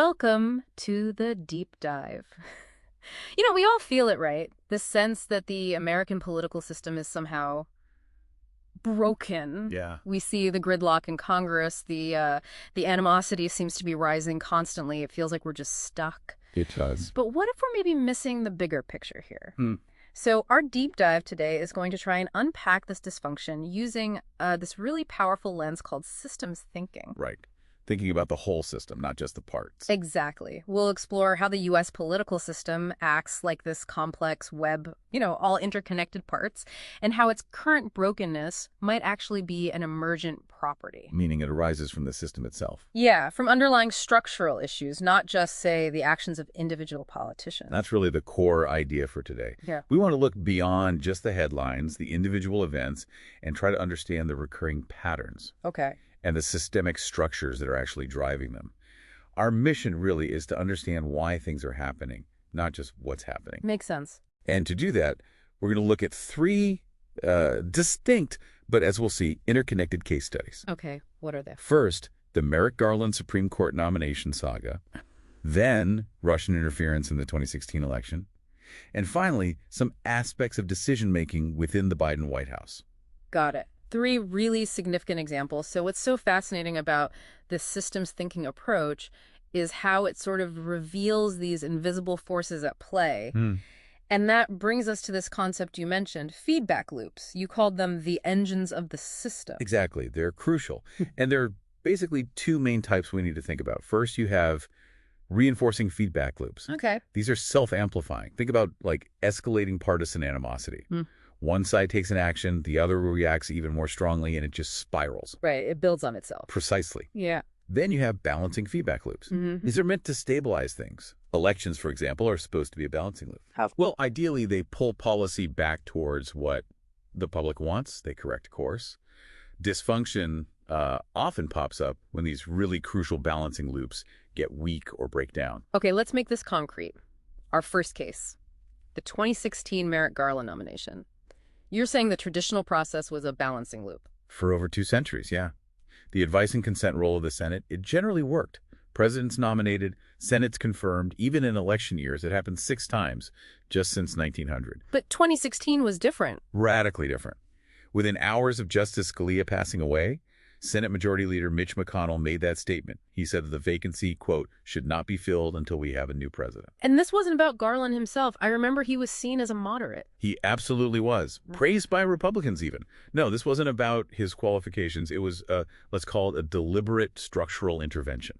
Welcome to the deep dive. We all feel it, right? This sense that the American political system is somehow broken. Yeah, We see the gridlock in Congress. The animosity seems to be rising constantly. It feels like we're just stuck. it does. But what if we're maybe missing the bigger picture here? Hmm. So our deep dive today is going to try and unpack this dysfunction using this really powerful lens called systems thinking. Right. Thinking about the whole system, not just the parts. Exactly. We'll explore how the U.S. political system acts like this complex web, all interconnected parts, and how its current brokenness might actually be an emergent property. Meaning it arises from the system itself. Yeah, from underlying structural issues, not just, say, the actions of individual politicians. That's really the core idea for today. Yeah. We want to look beyond just the headlines, the individual events, and try to understand the recurring patterns Okay. and the systemic structures that are actually driving them. Our mission really is to understand why things are happening, not just what's happening. Makes sense. And to do that, we're going to look at three distinct, but as we'll see, interconnected case studies. Okay, what are they? First, the Merrick Garland Supreme Court nomination saga, then Russian interference in the 2016 election, and finally, some aspects of decision-making within the Biden White House. Got it. Three really significant examples. So what's so fascinating about this systems thinking approach is how it sort of reveals these invisible forces at play. And that brings us to this concept you mentioned, feedback loops. You called them the engines of the system. Exactly. They're crucial. And there are basically two main types we need to think about. First, you have reinforcing feedback loops. Okay. These are self-amplifying. Think about like escalating partisan animosity. One side takes an action, the other reacts even more strongly, and it just spirals. Right. It builds on itself. Precisely. Yeah. Then you have balancing feedback loops. These are meant to stabilize things. Elections, for example, are supposed to be a balancing loop. Well, ideally, they pull policy back towards what the public wants. They correct course. Dysfunction often pops up when these really crucial balancing loops get weak or break down. Okay, let's make this concrete. Our first case, the 2016 Merrick Garland nomination. You're saying the traditional process was a balancing loop. For over 2 centuries, yeah. The advice and consent role of the Senate, it generally worked. Presidents nominated, Senates confirmed, even in election years. It happened 6 times just since 1900. But 2016 was different. Radically different. Within hours of Justice Scalia passing away, Senate Majority Leader Mitch McConnell made that statement. He said that the vacancy, quote, should not be filled until we have a new president. And this wasn't about Garland himself. I remember he was seen as a moderate. He absolutely was. Praised by Republicans even. No, this wasn't about his qualifications. It was, let's call it a deliberate structural intervention.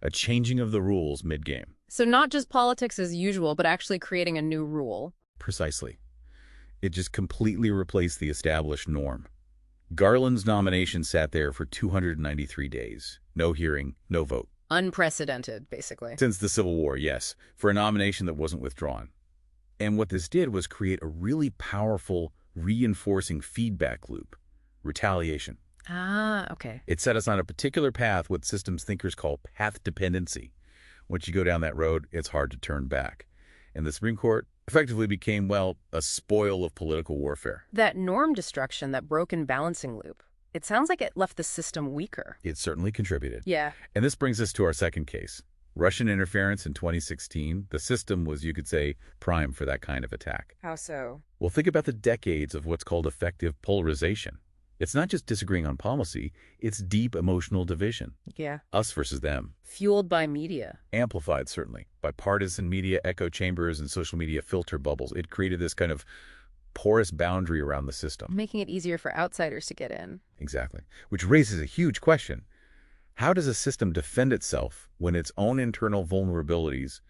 A changing of the rules mid-game. So not just politics as usual, but actually creating a new rule. Precisely. It just completely replaced the established norm. Garland's nomination sat there for 293 days. No hearing, no vote. Unprecedented, basically. Since the Civil War, yes, for a nomination that wasn't withdrawn. And what this did was create a really powerful, reinforcing feedback loop. Retaliation. Ah, okay. It set us on a particular path what systems thinkers call path dependency. Once you go down that road, it's hard to turn back. And the Supreme Court effectively became, well, a spoil of political warfare. That norm destruction, that broken balancing loop, it sounds like it left the system weaker. It certainly contributed. Yeah. And this brings us to our second case. Russian interference in 2016. The system was, you could say, primed for that kind of attack. How so? Well, think about the decades of what's called effective polarization. It's not just disagreeing on policy, it's deep emotional division. Yeah. Us versus them. Fueled by media. Amplified, certainly, by partisan media echo chambers and social media filter bubbles. It created this kind of porous boundary around the system. Making it easier for outsiders to get in. Exactly. Which raises a huge question. How does a system defend itself when its own internal vulnerabilities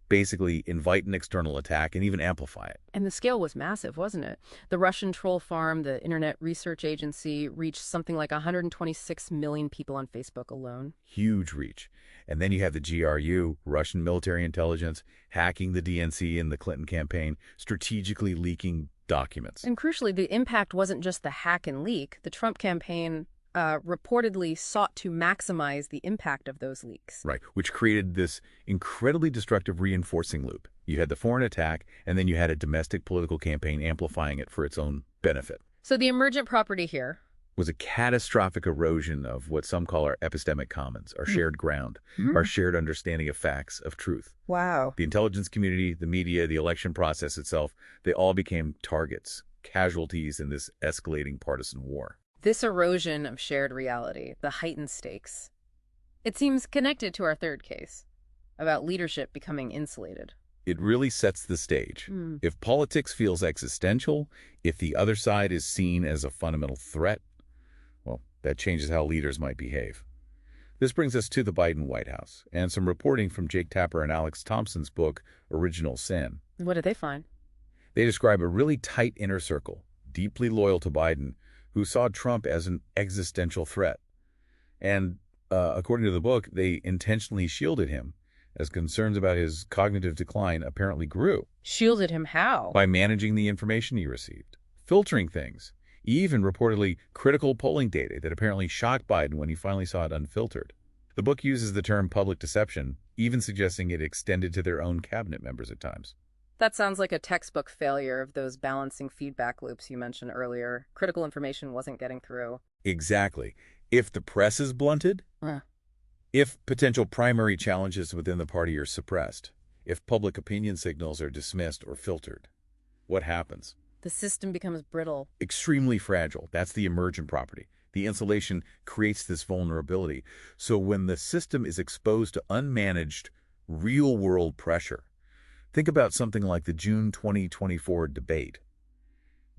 basically invite an external attack and even amplify it? And the scale was massive, wasn't it? The Russian troll farm, the Internet Research Agency, reached something like 126 million people on Facebook alone. Huge reach. And then you have the GRU, Russian military intelligence, hacking the DNC in the Clinton campaign, strategically leaking documents. And crucially, the impact wasn't just the hack and leak. The Trump campaign reportedly sought to maximize the impact of those leaks. Right, which created this incredibly destructive reinforcing loop. You had the foreign attack, and then you had a domestic political campaign amplifying it for its own benefit. So the emergent property here, was a catastrophic erosion of what some call our epistemic commons, our shared ground, our shared understanding of facts, of truth. Wow. The intelligence community, the media, the election process itself, they all became targets, casualties in this escalating partisan war. This erosion of shared reality, the heightened stakes, it seems connected to our third case about leadership becoming insulated. It really sets the stage. If politics feels existential, if the other side is seen as a fundamental threat, well, that changes how leaders might behave. This brings us to the Biden White House and some reporting from Jake Tapper and Alex Thompson's book, Original Sin. What did they find? They describe a really tight inner circle, deeply loyal to Biden, who saw Trump as an existential threat. And according to the book, they intentionally shielded him as concerns about his cognitive decline apparently grew. Shielded him how? By managing the information he received, filtering things, even reportedly critical polling data that apparently shocked Biden when he finally saw it unfiltered. The book uses the term public deception, even suggesting it extended to their own cabinet members at times. That sounds like a textbook failure of those balancing feedback loops you mentioned earlier. Critical information wasn't getting through. Exactly. If the press is blunted, if potential primary challenges within the party are suppressed, if public opinion signals are dismissed or filtered, what happens? The system becomes brittle. Extremely fragile. That's the emergent property. The insulation creates this vulnerability. So when the system is exposed to unmanaged, real-world pressure, think about something like the June 2024 debate.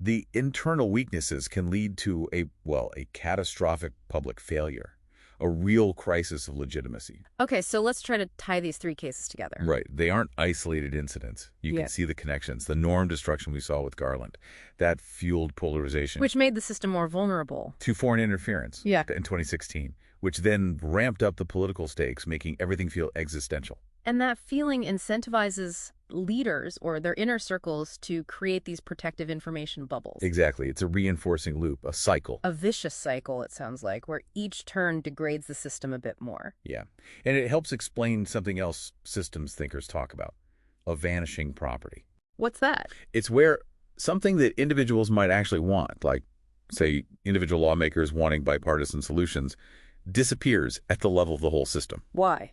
The internal weaknesses can lead to a catastrophic public failure, a real crisis of legitimacy. Okay, so let's try to tie these three cases together. Right. They aren't isolated incidents. You can see the connections. The norm destruction we saw with Garland, that fueled polarization. Which made the system more vulnerable. To foreign interference in 2016, which then ramped up the political stakes, making everything feel existential. And that feeling incentivizes leaders or their inner circles to create these protective information bubbles. Exactly. It's a reinforcing loop, a cycle. A vicious cycle, it sounds like, where each turn degrades the system a bit more. Yeah. And it helps explain something else systems thinkers talk about, a vanishing property. What's that? It's where something that individuals might actually want, like, say, individual lawmakers wanting bipartisan solutions, disappears at the level of the whole system. Why?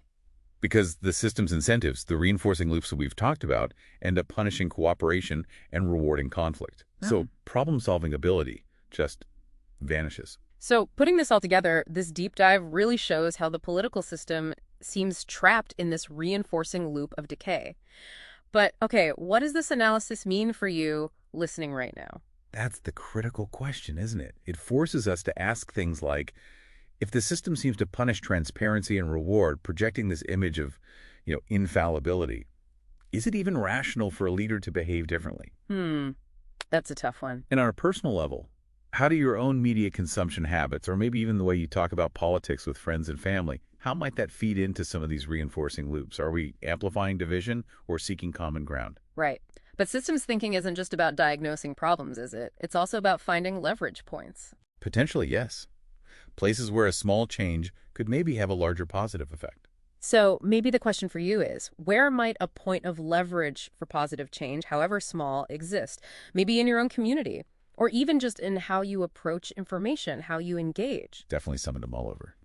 Because the system's incentives, the reinforcing loops that we've talked about, end up punishing cooperation and rewarding conflict. So problem-solving ability just vanishes. So putting this all together, this deep dive really shows how the political system seems trapped in this reinforcing loop of decay. But, okay, what does this analysis mean for you listening right now? That's the critical question, isn't it? It forces us to ask things like, if the system seems to punish transparency and reward, projecting this image of, infallibility, is it even rational for a leader to behave differently? That's a tough one. And on a personal level, how do your own media consumption habits, or maybe even the way you talk about politics with friends and family, how might that feed into some of these reinforcing loops? Are we amplifying division or seeking common ground? Right. But systems thinking isn't just about diagnosing problems, is it? It's also about finding leverage points. Potentially, yes. Places where a small change could maybe have a larger positive effect. So maybe the question for you is, where might a point of leverage for positive change, however small, exist? Maybe in your own community, or even just in how you approach information, how you engage. Definitely something to mull over.